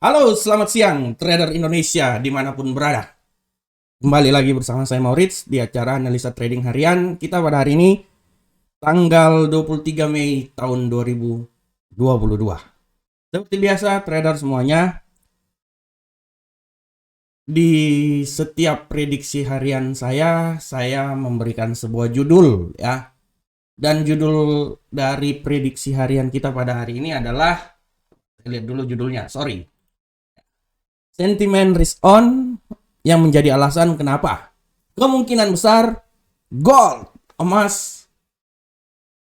Halo, selamat siang trader Indonesia dimanapun berada. Kembali lagi bersama saya Maurits di acara analisa trading harian kita pada hari ini tanggal 23 Mei tahun 2022. Seperti biasa trader semuanya, di setiap prediksi harian saya memberikan sebuah judul ya. Dan judul dari prediksi harian kita pada hari ini adalah, lihat dulu judulnya, sentimen risk on yang menjadi alasan kenapa kemungkinan besar gold, emas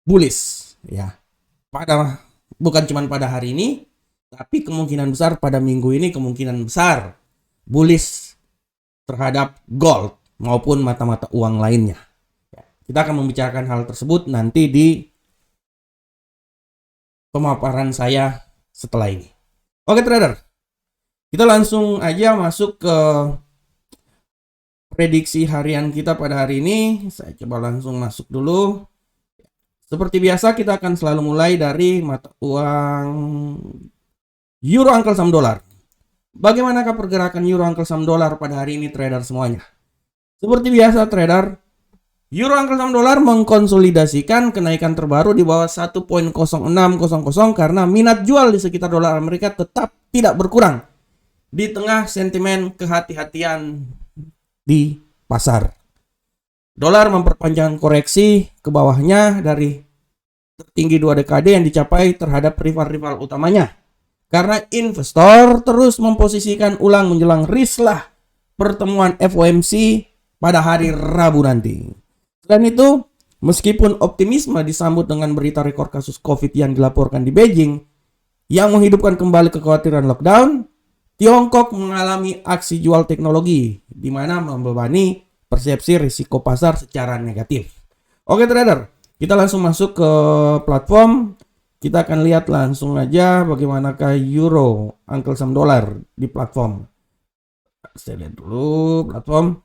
bullish ya. Bukan cuma pada hari ini, tapi kemungkinan besar pada minggu ini kemungkinan besar bullish terhadap gold maupun mata-mata uang lainnya. Kita akan membicarakan hal tersebut nanti di pemaparan saya setelah ini. Oke trader, kita langsung aja masuk ke prediksi harian kita pada hari ini. Saya coba langsung masuk dulu. Seperti biasa kita akan selalu mulai dari mata uang euro angkel saham dolar. Bagaimanakah pergerakan euro angkel saham dolar pada hari ini trader semuanya? Seperti biasa trader, euro angkel saham dolar mengkonsolidasikan kenaikan terbaru di bawah 1.0600 karena minat jual di sekitar dolar Amerika tetap tidak berkurang di tengah sentimen kehati-hatian di pasar. Dolar memperpanjang koreksi ke bawahnya dari tertinggi 2 dekade yang dicapai terhadap rival-rival utamanya. Karena investor terus memposisikan ulang menjelang rislah pertemuan FOMC pada hari Rabu nanti. Selain itu, meskipun optimisme disambut dengan berita rekor kasus COVID yang dilaporkan di Beijing yang menghidupkan kembali kekhawatiran lockdown, Tiongkok mengalami aksi jual teknologi, di mana membebani persepsi risiko pasar secara negatif. Oke trader, kita langsung masuk ke platform. Kita akan lihat langsung aja bagaimanakah euro angkel saham dolar di platform. Saya lihat dulu platform.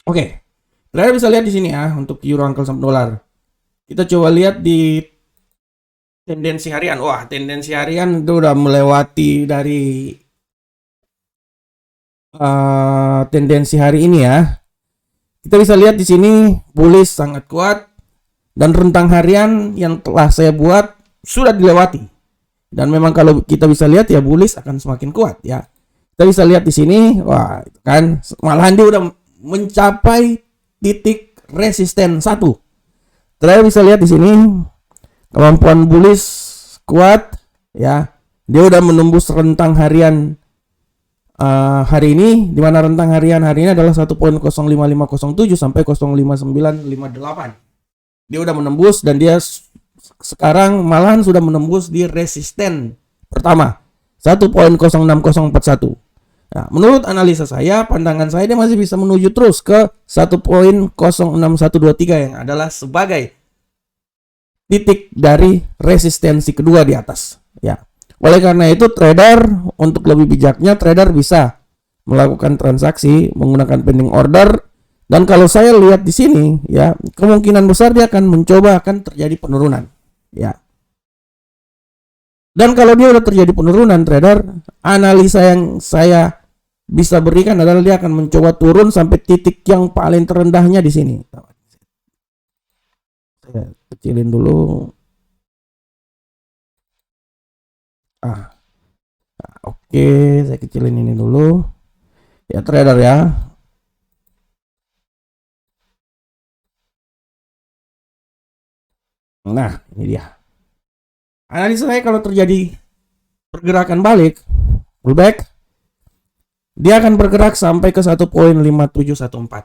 Oke, trader bisa lihat di sini ya untuk euro angkel saham dolar. Kita coba lihat di tendensi harian. Wah, tendensi harian itu udah melewati dari tendensi hari ini ya. Kita bisa lihat di sini bullish sangat kuat dan rentang harian yang telah saya buat sudah dilewati. Dan memang kalau kita bisa lihat ya bullish akan semakin kuat ya. Kita bisa lihat di sini, wah kan malahan dia udah mencapai titik resisten 1. Terakhir bisa lihat di sini kemampuan bullish kuat ya. Dia udah menembus rentang harian hari ini, di mana rentang harian hari ini adalah 1.05507 sampai 05958. Dia udah menembus dan dia sekarang malahan sudah menembus di resisten pertama 1.06041. Nah, menurut analisa saya, pandangan saya dia masih bisa menuju terus ke 1.06123 yang adalah sebagai titik dari resistensi kedua di atas ya. Oleh karena itu trader untuk lebih bijaknya trader bisa melakukan transaksi menggunakan pending order, dan kalau saya lihat di sini ya kemungkinan besar dia akan mencoba akan terjadi penurunan ya. Dan kalau dia udah terjadi penurunan trader, analisa yang saya bisa berikan adalah dia akan mencoba turun sampai titik yang paling terendahnya di sini. Saya kecilin dulu. Oke, saya kecilin ini dulu. Ya trader ya. Nah, ini dia. Analisa saya kalau terjadi pergerakan balik, pullback, dia akan bergerak sampai ke 1.5714.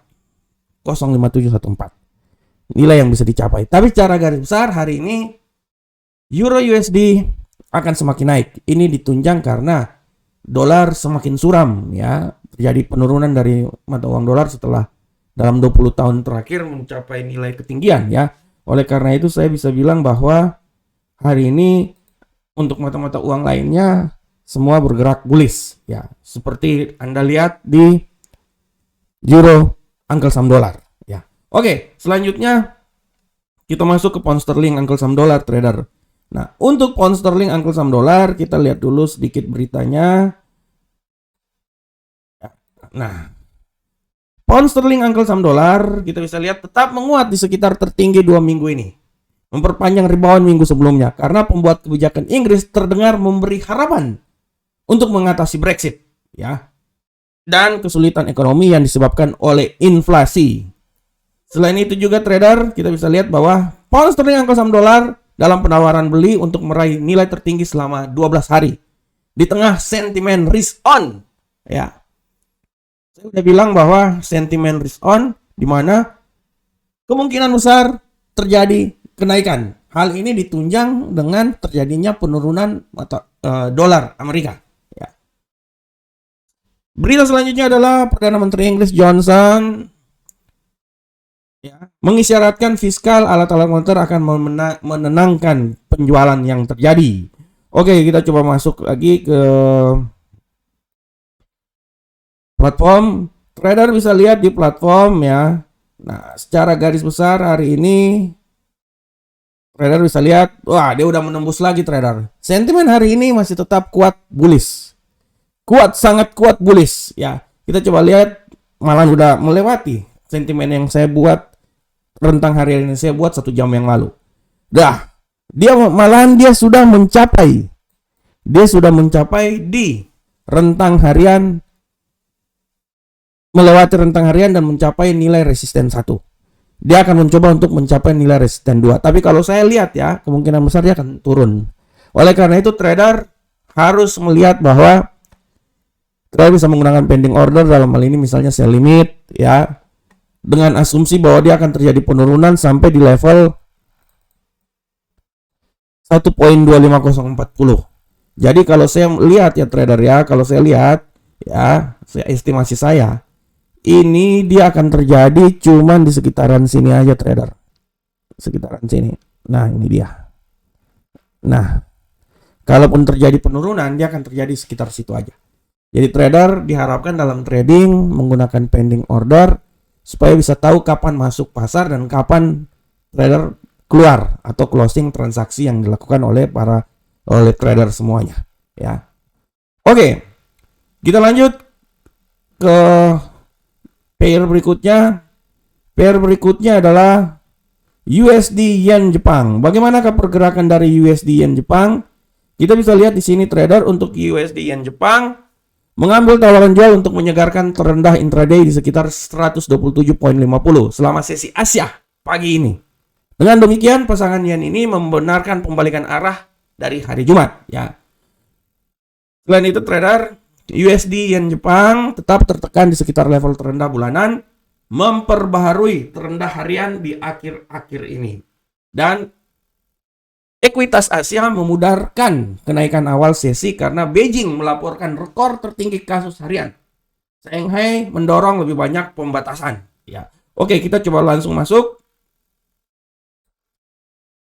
05714. Nilai yang bisa dicapai. Tapi secara garis besar hari ini Euro USD akan semakin naik. Ini ditunjang karena dolar semakin suram ya. Terjadi penurunan dari mata uang dolar setelah dalam 20 tahun terakhir mencapai nilai ketinggian ya. Oleh karena itu saya bisa bilang bahwa hari ini untuk mata-mata uang lainnya semua bergerak bullish ya. Seperti Anda lihat di euro angkel saham dolar ya. Oke, selanjutnya kita masuk ke pound sterling angkel saham dolar trader. Nah, untuk pound sterling Uncle Sam dolar, kita lihat dulu sedikit beritanya. Nah, pound sterling Uncle Sam dolar, kita bisa lihat tetap menguat di sekitar tertinggi 2 minggu ini. Memperpanjang rebound minggu sebelumnya karena pembuat kebijakan Inggris terdengar memberi harapan untuk mengatasi Brexit, ya, dan kesulitan ekonomi yang disebabkan oleh inflasi. Selain itu juga trader, kita bisa lihat bahwa pound sterling Uncle Sam dolar dalam penawaran beli untuk meraih nilai tertinggi selama 12 hari di tengah sentimen risk on, ya. Saya udah bilang bahwa sentimen risk on di mana kemungkinan besar terjadi kenaikan. Hal ini ditunjang dengan terjadinya penurunan dolar Amerika. Ya. Berita selanjutnya adalah Perdana Menteri Inggris Johnson, ya, mengisyaratkan fiskal alat-alat moneter akan menenangkan penjualan yang terjadi. Oke, kita coba masuk lagi ke platform. Trader bisa lihat di platform, ya. Nah, secara garis besar hari ini trader bisa lihat, wah, dia udah menembus lagi trader. Sentimen hari ini masih tetap kuat bullish. Kuat, sangat kuat bullish, ya. Kita coba lihat, malah udah melewati sentimen yang saya buat rentang hari ini, saya buat 1 jam yang lalu. Dia sudah mencapai di rentang harian, melewati rentang harian dan mencapai nilai resisten 1. Dia akan mencoba untuk mencapai nilai resisten 2. Tapi kalau saya lihat, ya, kemungkinan besar dia akan turun. Oleh karena itu trader harus melihat bahwa trader bisa menggunakan pending order dalam hal ini misalnya sell limit, ya, dengan asumsi bahwa dia akan terjadi penurunan sampai di level 1.25040. Jadi kalau saya lihat, ya trader, ya, kalau saya lihat, ya, estimasi saya ini dia akan terjadi cuman di sekitaran sini aja trader. Sekitaran sini. Nah, ini dia. Nah, kalaupun terjadi penurunan, dia akan terjadi sekitar situ aja. Jadi trader diharapkan dalam trading menggunakan pending order supaya bisa tahu kapan masuk pasar dan kapan trader keluar atau closing transaksi yang dilakukan oleh trader semuanya, ya. Oke. Kita lanjut ke pair berikutnya. Pair berikutnya adalah USD Yen Jepang. Bagaimanakah pergerakan dari USD Yen Jepang? Kita bisa lihat di sini trader untuk USD Yen Jepang mengambil tawaran jual untuk menyegarkan terendah intraday di sekitar 127.50 selama sesi Asia pagi ini. Dengan demikian pasangan yen ini membenarkan pembalikan arah dari hari Jumat, ya. Selain itu trader, USD Yen Jepang tetap tertekan di sekitar level terendah bulanan, memperbaharui terendah harian di akhir-akhir ini. Dan ekuitas Asia memudarkan kenaikan awal sesi karena Beijing melaporkan rekor tertinggi kasus harian. Shanghai mendorong lebih banyak pembatasan, ya. Oke, kita coba langsung masuk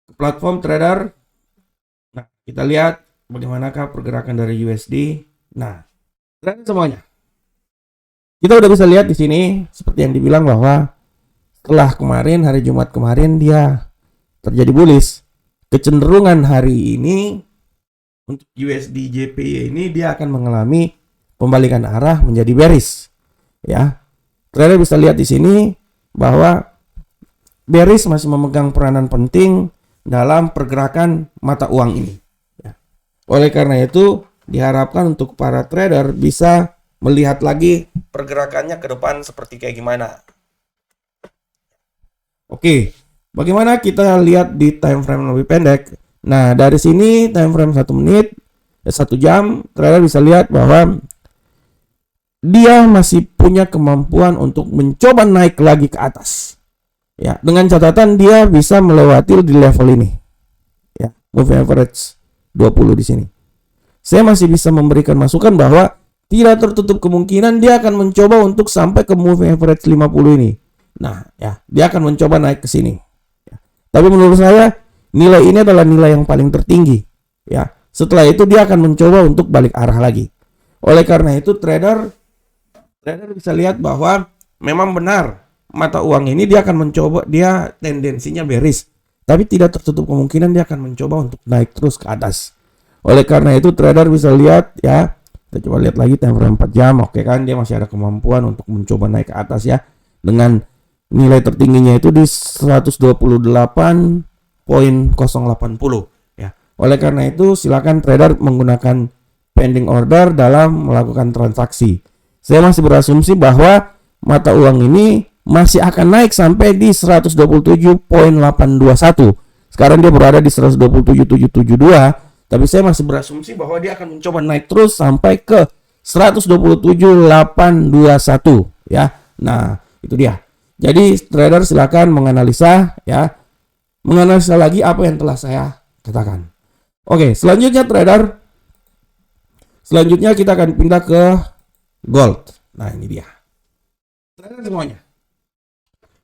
ke platform trader. Nah, kita lihat bagaimanakah pergerakan dari USD. Nah, semuanya. Kita udah bisa lihat di sini seperti yang dibilang bahwa setelah kemarin hari Jumat kemarin dia terjadi bullish. Kecenderungan hari ini untuk USD JPY ini dia akan mengalami pembalikan arah menjadi bearish, ya. Trader bisa lihat di sini bahwa bearish masih memegang peranan penting dalam pergerakan mata uang ini, ya. Oleh karena itu diharapkan untuk para trader bisa melihat lagi pergerakannya ke depan seperti kayak gimana. Oke, bagaimana kita lihat di time frame lebih pendek? Nah, dari sini time frame 1 menit, 1 jam, trader bisa lihat bahwa dia masih punya kemampuan untuk mencoba naik lagi ke atas, ya, dengan catatan dia bisa melewati di level ini, ya, moving average 20 di sini. Saya masih bisa memberikan masukan bahwa tidak tertutup kemungkinan dia akan mencoba untuk sampai ke moving average 50 ini. Nah, ya, dia akan mencoba naik ke sini, ya. Tapi menurut saya nilai ini adalah nilai yang paling tertinggi, ya. Setelah itu dia akan mencoba untuk balik arah lagi. Oleh karena itu trader bisa lihat bahwa memang benar mata uang ini dia akan mencoba, dia tendensinya bearish. tapi tidak tertutup kemungkinan dia akan mencoba untuk naik terus ke atas. Oleh karena itu trader bisa lihat ya, kita coba lihat lagi time frame 4 jam. Oke kan, dia masih ada kemampuan untuk mencoba naik ke atas ya, dengan nilai tertingginya itu di 128.080 ya. Oleh karena itu silakan trader menggunakan pending order dalam melakukan transaksi. Saya masih berasumsi bahwa mata uang ini masih akan naik sampai di 127.821. Sekarang dia berada di 127.772. Tapi saya masih berasumsi bahwa dia akan mencoba naik terus sampai ke 127.821 ya. Nah, itu dia. Jadi trader silakan menganalisa ya. Menganalisa lagi apa yang telah saya katakan. Oke, selanjutnya trader. Selanjutnya kita akan pindah ke gold. Nah, ini dia. Trader semuanya.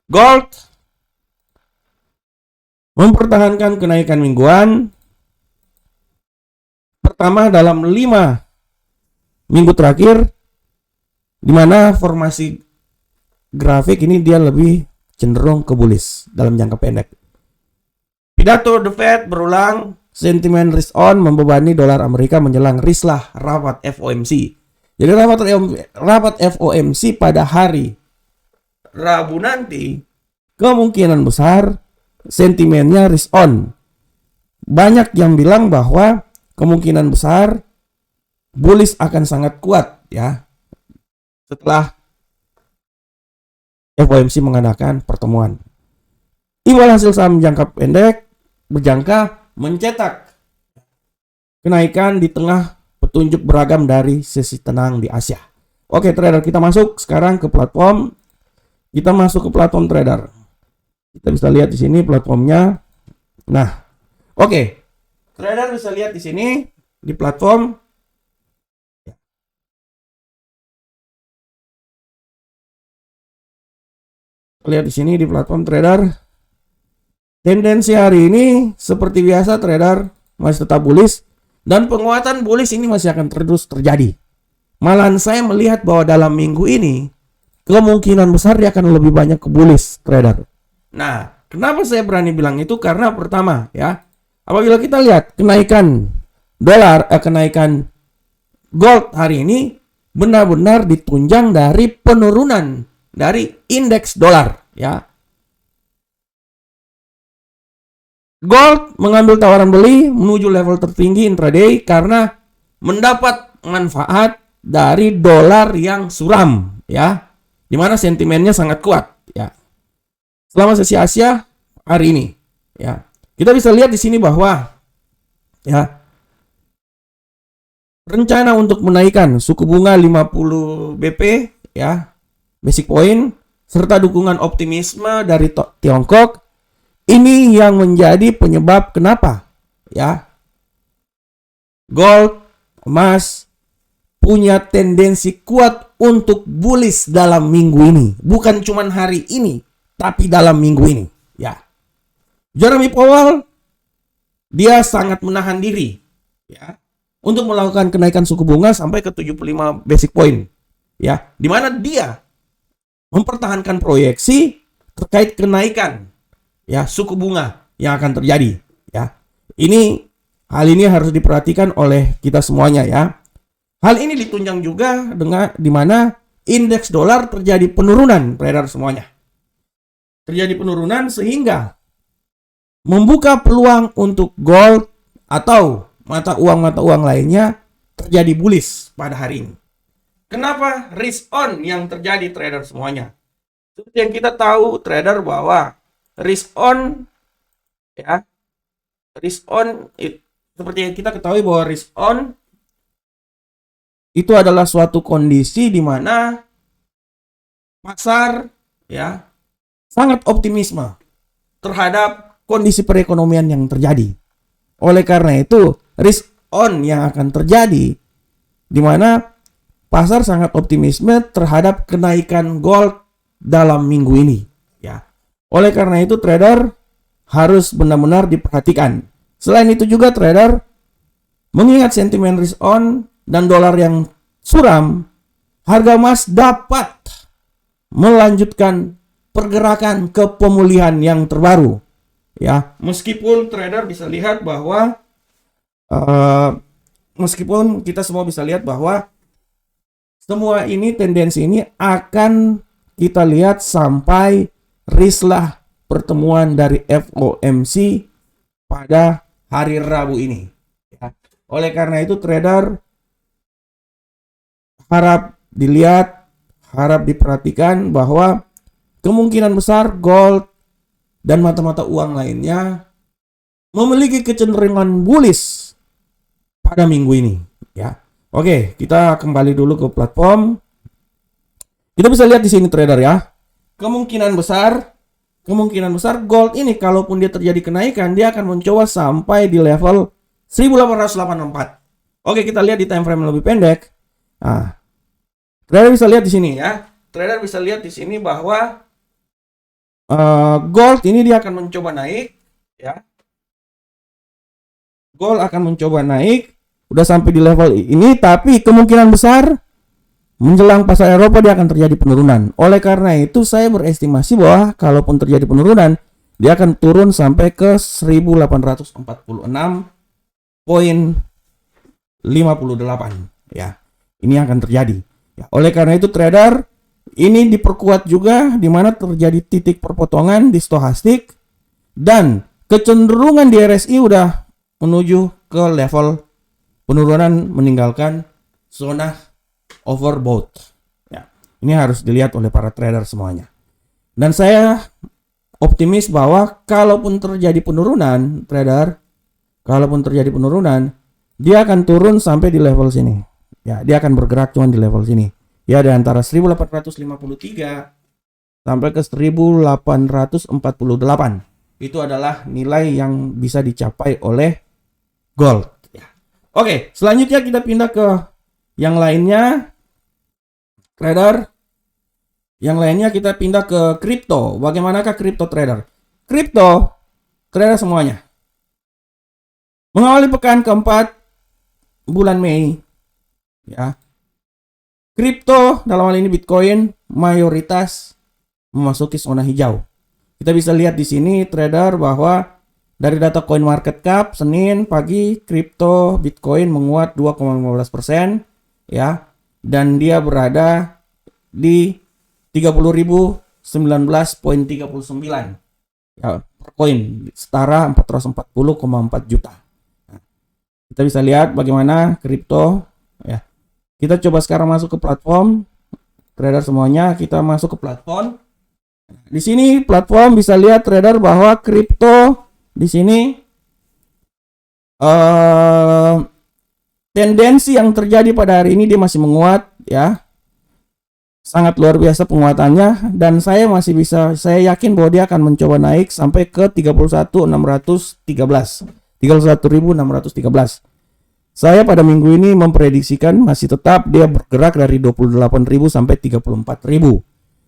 Gold mempertahankan kenaikan mingguan. Pertama dalam 5 minggu terakhir, di mana formasi grafik ini dia lebih cenderung ke bullish dalam jangka pendek. Pidato The Fed berulang, sentimen risk on membebani dolar Amerika menjelang rislah rapat FOMC. Jadi rapat FOMC pada hari Rabu nanti kemungkinan besar sentimennya risk on. Banyak yang bilang bahwa kemungkinan besar bullish akan sangat kuat ya setelah FOMC mengadakan pertemuan. Imbal hasil saham jangka pendek berjangka mencetak kenaikan di tengah petunjuk beragam dari sesi tenang di Asia. Oke trader, kita masuk sekarang ke platform. Kita masuk ke platform trader. Kita bisa lihat di sini platformnya. Nah, oke. Trader bisa lihat di sini di platform. Lihat di sini di platform trader. Tendensi hari ini seperti biasa trader masih tetap bullish dan penguatan bullish ini masih akan terus terjadi. Malahan saya melihat bahwa dalam minggu ini kemungkinan besar dia akan lebih banyak ke bullish trader. Nah, kenapa saya berani bilang itu? Karena pertama ya, apabila kita lihat kenaikan dolar, kenaikan gold hari ini benar-benar ditunjang dari penurunan dari indeks dolar ya. Gold mengambil tawaran beli menuju level tertinggi intraday karena mendapat manfaat dari dolar yang suram ya, dimana sentimennya sangat kuat ya selama sesi Asia hari ini ya. Kita bisa lihat di sini bahwa ya rencana untuk menaikkan suku bunga 50 BP ya, basic point, serta dukungan optimisme dari Tiongkok ini yang menjadi penyebab kenapa ya gold, emas punya tendensi kuat untuk bullish dalam minggu ini. Bukan cuma hari ini, tapi dalam minggu ini ya. Jeremy Powell dia sangat menahan diri ya untuk melakukan kenaikan suku bunga sampai ke 75 basic point ya, di mana dia mempertahankan proyeksi terkait kenaikan ya suku bunga yang akan terjadi ya. Hal ini harus diperhatikan oleh kita semuanya ya. Hal ini ditunjang juga dengan di mana indeks dolar terjadi penurunan trader semuanya. Terjadi penurunan sehingga membuka peluang untuk gold atau mata uang lainnya terjadi bullish pada hari ini. Kenapa risk on yang terjadi trader semuanya? Seperti yang kita tahu trader bahwa risk on ya, seperti yang kita ketahui bahwa risk on itu adalah suatu kondisi di mana pasar ya sangat optimisme terhadap kondisi perekonomian yang terjadi. Oleh karena itu, risk on yang akan terjadi di mana pasar sangat optimisme terhadap kenaikan gold dalam minggu ini ya. Oleh karena itu trader harus benar-benar diperhatikan. Selain itu juga trader mengingat sentimen risk on dan dolar yang suram, harga emas dapat melanjutkan pergerakan ke pemulihan yang terbaru ya. Meskipun trader bisa lihat bahwa meskipun kita semua bisa lihat bahwa semua ini tendensi ini akan kita lihat sampai rislah pertemuan dari FOMC pada hari Rabu ini. Ya. Oleh karena itu trader harap dilihat, harap diperhatikan bahwa kemungkinan besar gold dan mata-mata uang lainnya memiliki kecenderungan bullish pada minggu ini. Ya, oke, kita kembali dulu ke platform. Kita bisa lihat di sini trader ya. Kemungkinan besar gold ini kalaupun dia terjadi kenaikan, dia akan mencoba sampai di level 1884. Oke, kita lihat di time frame lebih pendek. Nah, trader bisa lihat di sini ya. Trader bisa lihat di sini bahwa gold ini dia akan mencoba naik ya. Gold akan mencoba naik, udah sampai di level ini, tapi kemungkinan besar menjelang pasar Eropa dia akan terjadi penurunan. Oleh karena itu saya berestimasi bahwa kalaupun terjadi penurunan, dia akan turun sampai ke 1846.58 ya. Ini akan terjadi. Ya, oleh karena itu trader ini diperkuat juga di mana terjadi titik perpotongan di stochastik dan kecenderungan di RSI udah menuju ke level penurunan meninggalkan zona overbought. Ya, ini harus dilihat oleh para trader semuanya. Dan saya optimis bahwa kalaupun terjadi penurunan, trader, kalaupun terjadi penurunan, dia akan turun sampai di level sini. Ya, dia akan bergerak cuma di level sini. Ya, di antara 1853 sampai ke 1848. Itu adalah nilai yang bisa dicapai oleh gold. Ya. Oke, selanjutnya kita pindah ke yang lainnya. Trader, yang lainnya kita pindah ke kripto. Bagaimanakah kripto trader? Kripto trader semuanya. Mengawali pekan keempat bulan Mei, ya, kripto dalam hal ini Bitcoin mayoritas memasuki zona hijau. Kita bisa lihat di sini trader bahwa dari data CoinMarketCap Senin pagi kripto Bitcoin menguat 2,15% ya, dan dia berada di 30.019,39 ya, per koin, setara 440,4 juta. Nah, kita bisa lihat bagaimana kripto ya. Kita coba sekarang masuk ke platform trader semuanya, kita masuk ke platform. Di sini platform bisa lihat trader bahwa kripto di sini tendensi yang terjadi pada hari ini dia masih menguat ya. Sangat luar biasa penguatannya dan saya yakin bahwa dia akan mencoba naik sampai ke 31.613. Saya pada minggu ini memprediksikan masih tetap dia bergerak dari 28.000 sampai 34.000.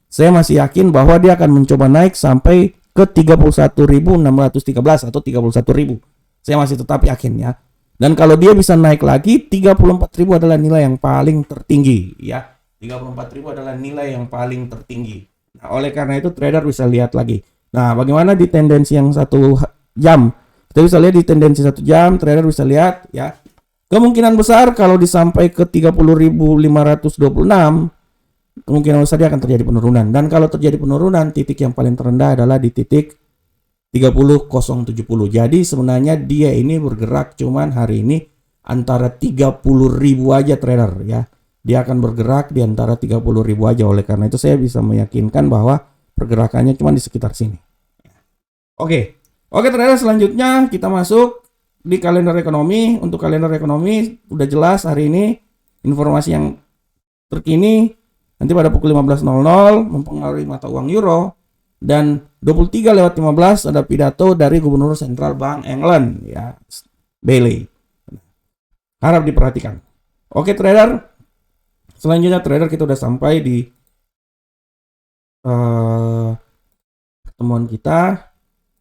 Saya masih yakin bahwa dia akan mencoba naik sampai ke 31.613 atau 31.000. Saya masih tetap yakin ya. Dan kalau dia bisa naik lagi, 34.000 adalah nilai yang paling tertinggi ya. 34.000 adalah nilai yang paling tertinggi. Nah, oleh karena itu trader bisa lihat lagi. Nah, bagaimana di tendensi yang 1 jam? Kita bisa lihat di tendensi 1 jam, trader bisa lihat ya. Kemungkinan besar kalau disampai ke 30.526, kemungkinan besar dia akan terjadi penurunan. Dan kalau terjadi penurunan, titik yang paling terendah adalah di titik 30.070. Jadi sebenarnya dia ini bergerak cuman hari ini antara 30.000 aja trader ya. Dia akan bergerak di antara 30.000 aja. Oleh karena itu saya bisa meyakinkan bahwa pergerakannya cuma di sekitar sini. Oke trader, selanjutnya kita masuk di kalender ekonomi. Untuk kalender ekonomi udah jelas hari ini informasi yang terkini nanti pada pukul 15.00 mempengaruhi mata uang euro, dan 23:15 ada pidato dari Gubernur Sentral Bank England ya, Bailey. Harap diperhatikan. Oke trader, selanjutnya trader kita udah sampai di pertemuan kita.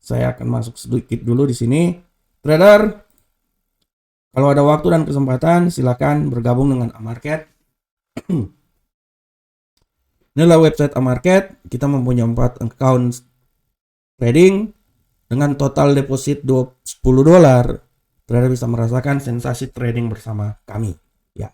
Saya akan masuk sedikit dulu di sini. Trader, kalau ada waktu dan kesempatan silakan bergabung dengan Amarket. Inilah website Amarket. Kita mempunyai 4 account trading dengan total deposit $10, trader bisa merasakan sensasi trading bersama kami. Ya.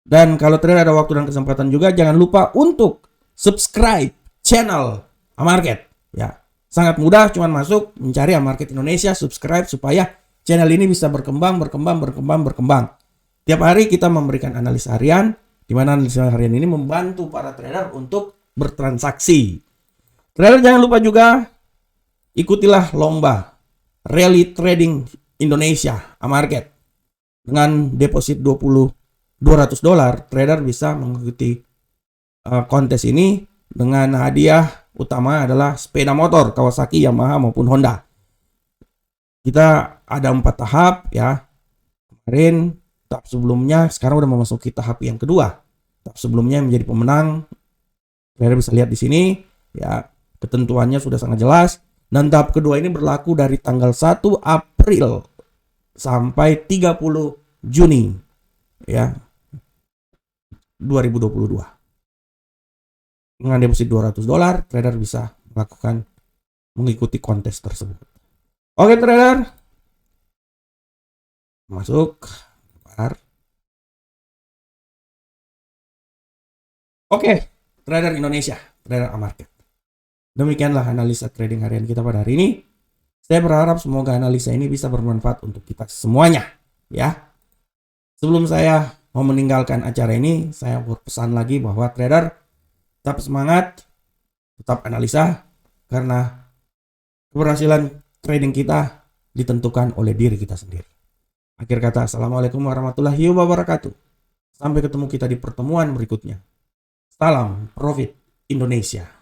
Dan kalau trader ada waktu dan kesempatan juga, jangan lupa untuk subscribe channel Amarket. Ya, sangat mudah, cuman masuk mencari Amarket Indonesia, subscribe supaya channel ini bisa berkembang. Tiap hari kita memberikan analisa harian, di mana analisa harian ini membantu para trader untuk bertransaksi. Trader jangan lupa juga ikutilah lomba Rally Trading Indonesia Amarket. Dengan deposit $200, trader bisa mengikuti kontes ini dengan hadiah utama adalah sepeda motor Kawasaki, Yamaha maupun Honda. Kita ada 4 tahap ya. Kemarin tahap sebelumnya, sekarang udah memasuki tahap yang kedua. Tahap sebelumnya menjadi pemenang. Trader bisa lihat di sini ya, ketentuannya sudah sangat jelas. Dan tahap kedua ini berlaku dari tanggal 1 April sampai 30 Juni ya 2022. Dengan deposit $200, trader bisa mengikuti kontes tersebut. Oke trader, masuk. Oke, trader Indonesia, trader Amarket. Demikianlah analisa trading harian kita pada hari ini. Saya berharap semoga analisa ini bisa bermanfaat untuk kita semuanya, ya. Sebelum saya mau meninggalkan acara ini, saya berpesan lagi bahwa trader tetap semangat, tetap analisa, karena keberhasilan trading kita ditentukan oleh diri kita sendiri. Akhir kata, assalamualaikum warahmatullahi wabarakatuh. Sampai ketemu kita di pertemuan berikutnya. Salam Profit Indonesia.